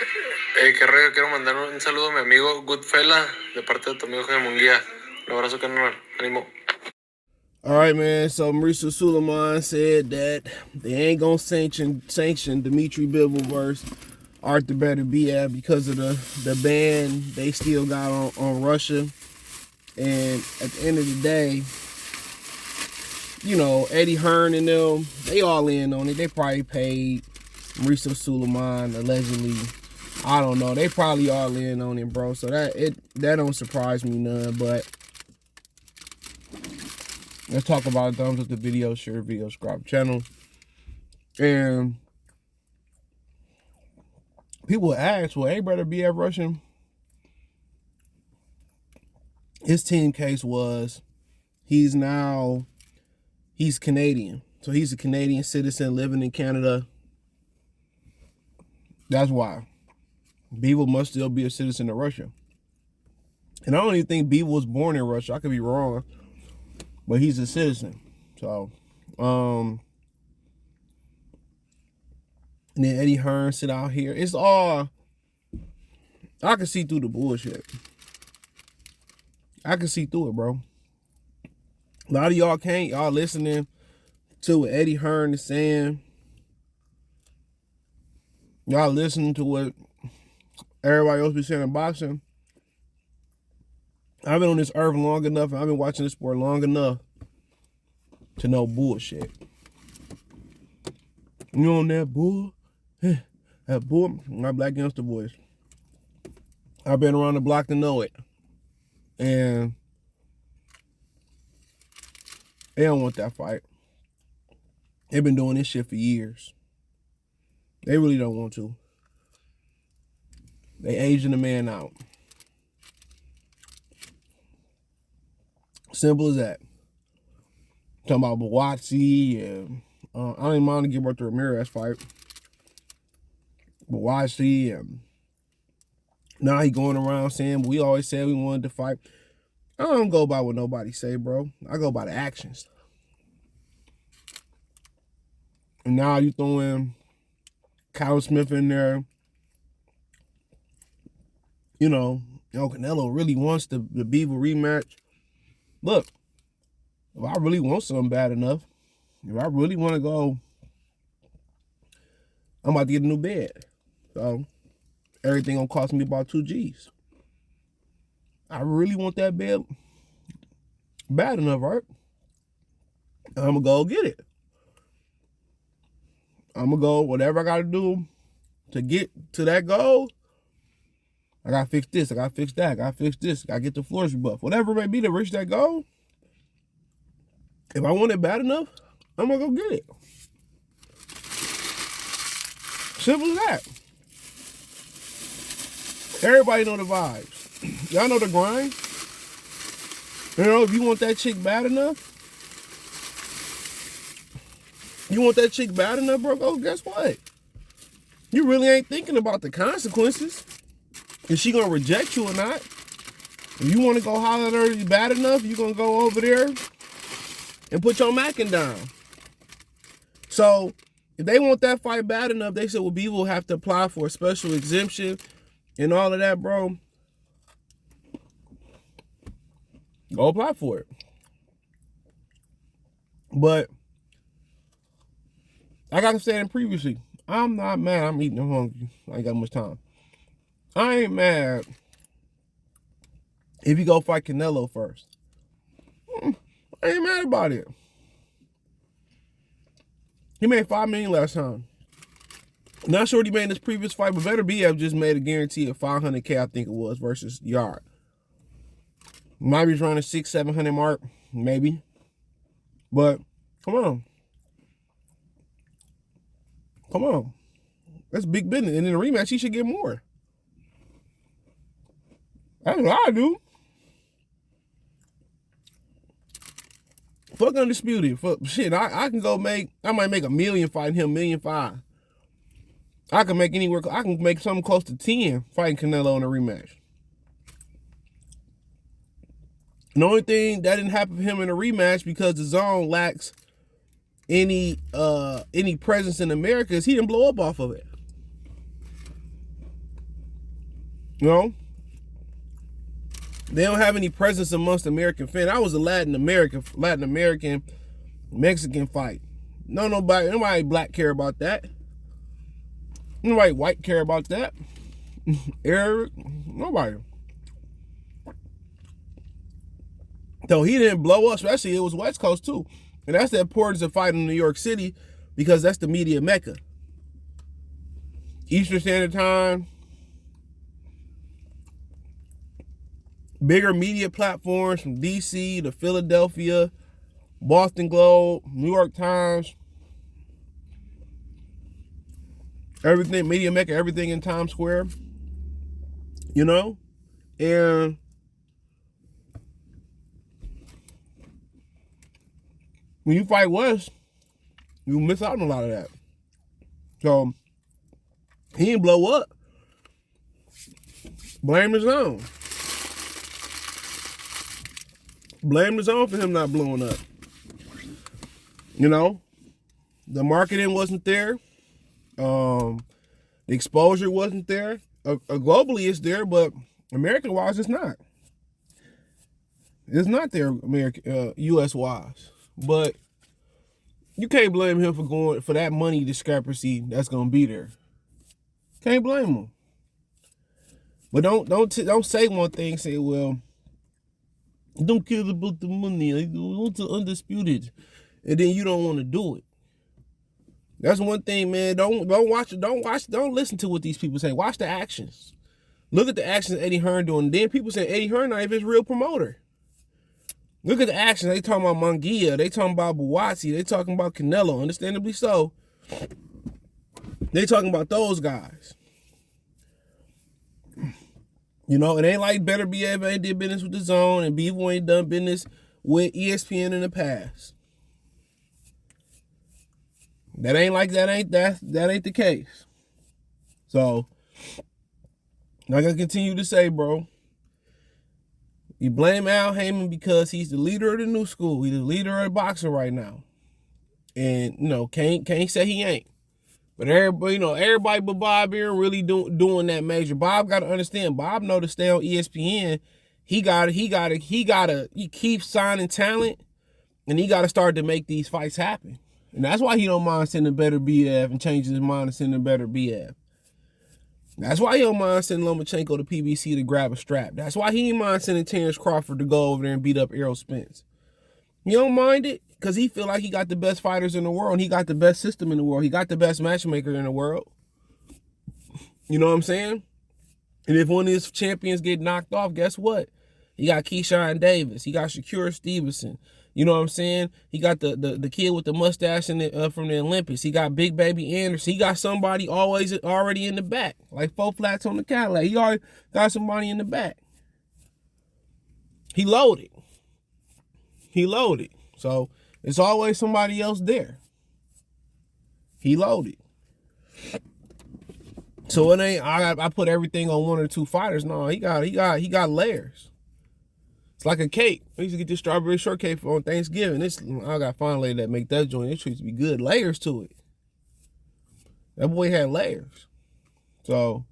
Qué rollo, quiero mandar un saludo a mi amigo Goodfella de parte de tu amigo Jaime Munguía. Un abrazo, carnal. Ánimo. All right, man. So Marisa Suleiman said that they ain't gonna sanction Dmitry Bivol versus Artur Beterbiev because of the ban they still got on Russia. And at the end of the day, you know, Eddie Hearn and them, they all in on it. They probably paid Marisa Suleiman allegedly. I don't know. They probably all in on it, bro. So that don't surprise me none. But let's talk about it. Thumbs up the video, share the video, subscribe channel. And people ask, well, Beterbiev Russian? His team case was he's Canadian. So he's a Canadian citizen living in Canada. That's why. Bivol must still be a citizen of Russia. And I don't even think Bivol was born in Russia. I could be wrong. But he's a citizen. So, and then Eddie Hearn sit out here. It's all, I can see through the bullshit. I can see through it, bro. A lot of y'all can't. Y'all listening to what Eddie Hearn is saying. Y'all listening to what everybody else be saying in boxing. I've been on this earth long enough and I've been watching this sport long enough to know bullshit. You on that bull? That bull? My Black Youngster voice. I've been around the block to know it. And they don't want that fight. They've been doing this shit for years. They really don't want to. They aging the man out. Simple as that. Talking about Bawatsi and I don't even mind to give up the Ramirez fight. Bawatsi and now he going around saying we always said we wanted to fight. I don't go by what nobody say, bro. I go by the actions. And now you throwing Kyle Smith in there. You know, Canelo really wants the Bivol rematch. Look, if I really want something bad enough, if I really want to go, I'm about to get a new bed. So everything gonna cost me about 2 G's. I really want that bed bad enough, right? I'm gonna go get it. I'm gonna go whatever I gotta do to get to that goal. I gotta fix this, I gotta fix that, I gotta fix this, I gotta get the floors rebuffed. Whatever it may be to reach that goal, if I want it bad enough, I'm gonna go get it. Simple as that. Everybody know the vibes. Y'all know the grind. You know, if you want that chick bad enough, bro, go, guess what? You really ain't thinking about the consequences. Is she gonna reject you or not? If you want to go holler at her bad enough, you gonna go over there and put your macking down. So if they want that fight bad enough, they said, well, Bivol will have to apply for a special exemption and all of that, bro. Go apply for it. But like I said previously, I'm not mad. I'm eating, I'm hungry. I ain't got much time. I ain't mad if you go fight Canelo first. I ain't mad about it. He made $5 million last time. Not sure what he made in his previous fight, but Beterbiev just made a guarantee of $500K, I think it was, versus Yard. Might be around the $600-700 mark, maybe. But come on. Come on. That's big business. And in the rematch, he should get more. That's what I do. Fuck Undisputed. Fuck shit. I can go I might make $1 million fighting him, $1.5 million. I can make anywhere. I can make something close to 10 fighting Canelo in a rematch. The only thing that didn't happen for him in a rematch because the zone lacks any presence in America is he didn't blow up off of it. You know, they don't have any presence amongst American fans. I was a Latin American Mexican fight. Nobody black care about that. Nobody white care about that. Arab, nobody. So he didn't blow up, especially it was West Coast too. And that's the importance of fighting in New York City, because that's the media mecca. Eastern Standard Time, bigger media platforms from DC to Philadelphia, Boston Globe, New York Times, everything, media mecca, everything in Times Square, you know? And when you fight West, you miss out on a lot of that. So he didn't blow up. Blame his own. Blame his own for him not blowing up. You know, the marketing wasn't there. The exposure wasn't there. Globally, it's there, but American-wise, it's not. It's not there, U.S.-wise. But you can't blame him for going for that money discrepancy that's gonna be there. Can't blame him. But don't say one thing. Say, well, don't care about the money. I want to undisputed, and then you don't want to do it. That's one thing, man. Don't listen to what these people say. Watch the actions. Look at the actions Eddie Hearn doing. Then people say Eddie Hearn not even his real promoter. Look at the actions. They talking about Munguia. They talking about Buatsi. They talking about Canelo. Understandably so. They talking about those guys. You know, it ain't like Beterbiev ain't did business with the Zone, and Bivol ain't done business with ESPN in the past. That ain't the case. So, like I continue to say, bro, you blame Al Heyman because he's the leader of the new school. He's the leader of the boxing right now. And, you know, can't say he ain't. But everybody but Bob here really doing that major. Bob got to understand. Bob know to stay on ESPN. He keeps signing talent, and he got to start to make these fights happen. And that's why he don't mind sending Beterbiev and changing his mind and sending Beterbiev. That's why he don't mind sending Lomachenko to PBC to grab a strap. That's why he ain't mind sending Terrence Crawford to go over there and beat up Errol Spence. You don't mind it? Because he feel like he got the best fighters in the world. And he got the best system in the world. He got the best matchmaker in the world. You know what I'm saying? And if one of his champions get knocked off, guess what? He got Keyshawn Davis. He got Shakur Stevenson. You know what I'm saying? He got the kid with the mustache from the Olympics. He got Big Baby Anderson. He got somebody already in the back. Like 4 flats on the Cadillac. He already got somebody in the back. He loaded. So it's always somebody else there. He loaded. So it ain't I put everything on 1 or 2 fighters. No, he got layers. It's like a cake. I used to get this strawberry shortcake on Thanksgiving. I got fine lady that make that joint. It treats to be good. Layers to it. That boy had layers. So,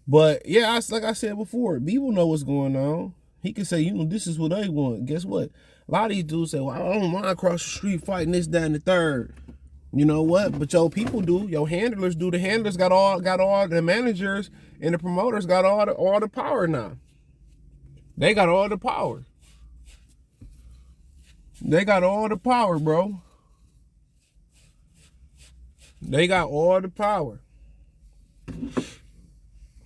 but yeah, like I said before, people know what's going on. He can say, this is what they want. Guess what? A lot of these dudes say, well, I don't mind across the street fighting this, that, and the third. You know what? But your people do. Your handlers do. The handlers got all the managers and the promoters got all the power now. They got all the power. They got all the power, bro. They got all the power.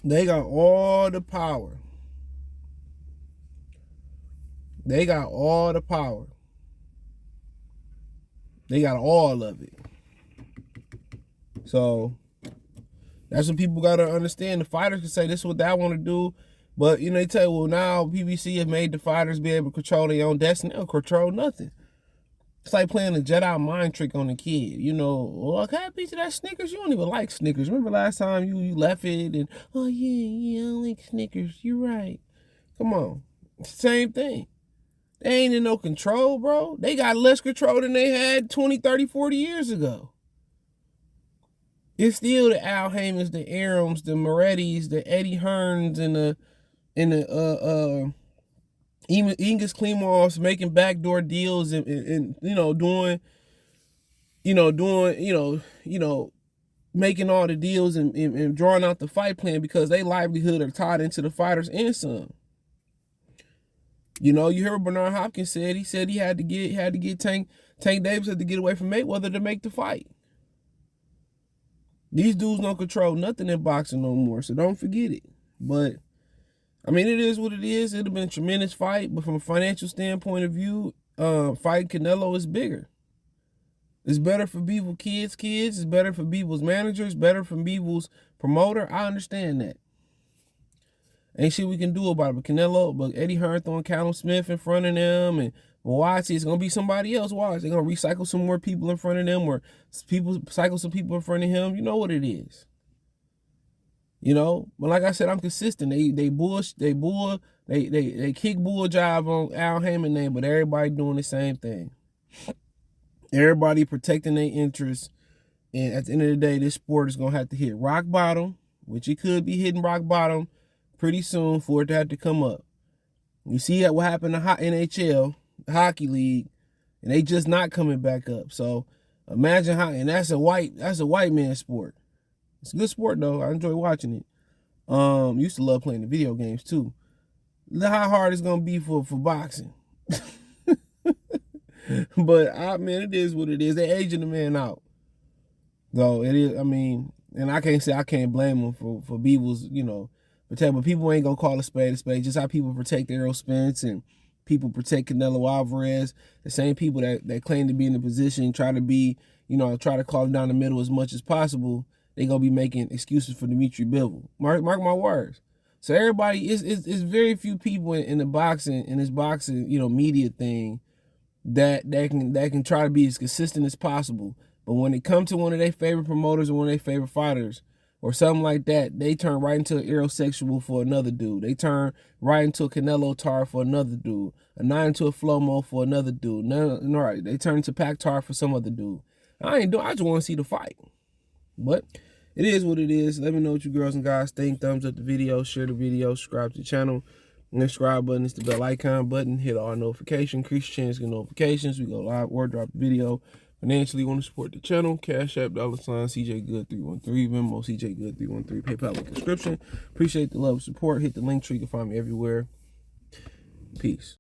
They got all the power. They got all the power. They got all of it. So that's what people got to understand. The fighters can say this is what they want to do. But, they tell you, well, now PBC have made the fighters be able to control their own destiny. They don't control nothing. It's like playing a Jedi mind trick on a kid. Well, can I have a piece of that Snickers? You don't even like Snickers. Remember last time you left it and, oh, yeah, I don't like Snickers. You're right. Come on. It's the same thing. They ain't in no control, bro. They got less control than they had 20, 30, 40 years ago. It's still the Al Haymans, the Arams, the Morettis, the Eddie Hearns, and the Ingus Klimovs making backdoor deals and doing making all the deals and drawing out the fight plan because their livelihood are tied into the fighters and some. You hear what Bernard Hopkins said. He said he had to get Tank Davis had to get away from Mayweather to make the fight. These dudes don't control nothing in boxing no more, so don't forget it. But I mean, it is what it is. It'd have been a tremendous fight, but from a financial standpoint of view, fighting Canelo is bigger. It's better for Bivol kids. It's better for Bivol's managers. Better for Bivol's promoter. I understand that. Ain't shit we can do about it. But Canelo, but Eddie Hearn throwing Callum Smith in front of them, and watch, it's gonna be somebody else. Watch, they're gonna recycle some more people in front of them, or people cycle some people in front of him. You know what it is. But like I said, I'm consistent. They kick bull job on Al Haymon name, but everybody doing the same thing. Everybody protecting their interests, and at the end of the day, this sport is gonna have to hit rock bottom, which it could be hitting rock bottom pretty soon for it to have to come up. You see what happened to NHL, the hockey league, and they just not coming back up. So imagine how, and that's a white man sport. It's a good sport though. I enjoy watching it. Used to love playing the video games too. Look how hard it's gonna be for boxing. But man, it is what it is. They aging the man out. Though it is, I mean, and I can't blame them for Bivol's, but people ain't gonna call a spade a spade. Just how people protect Errol Spence and people protect Canelo Alvarez, the same people that claim to be in the position, try to call it down the middle as much as possible, they gonna be making excuses for Dmitry Bivol. Mark my words. So everybody is very few people in this boxing media thing that can try to be as consistent as possible. But when it comes to one of their favorite promoters or one of their favorite fighters or something like that, they turn right into an aerosexual for another dude. They turn right into a Canelo tar for another dude. Not into a Flomo for another dude. No, right. They turn into Pac tar for some other dude. I just want to see the fight. But it is what it is. Let me know what you girls and guys think. Thumbs up the video, share the video, subscribe to the channel. And the subscribe button is the bell icon button. Hit all notifications, increase your chance to get notifications. We go live or drop a video. Financially, want to support the channel? Cash App, $, CJ Good 313, Venmo, CJ Good 313, PayPal link in the description. Appreciate the love and support. Hit the link tree. You can find me everywhere. Peace.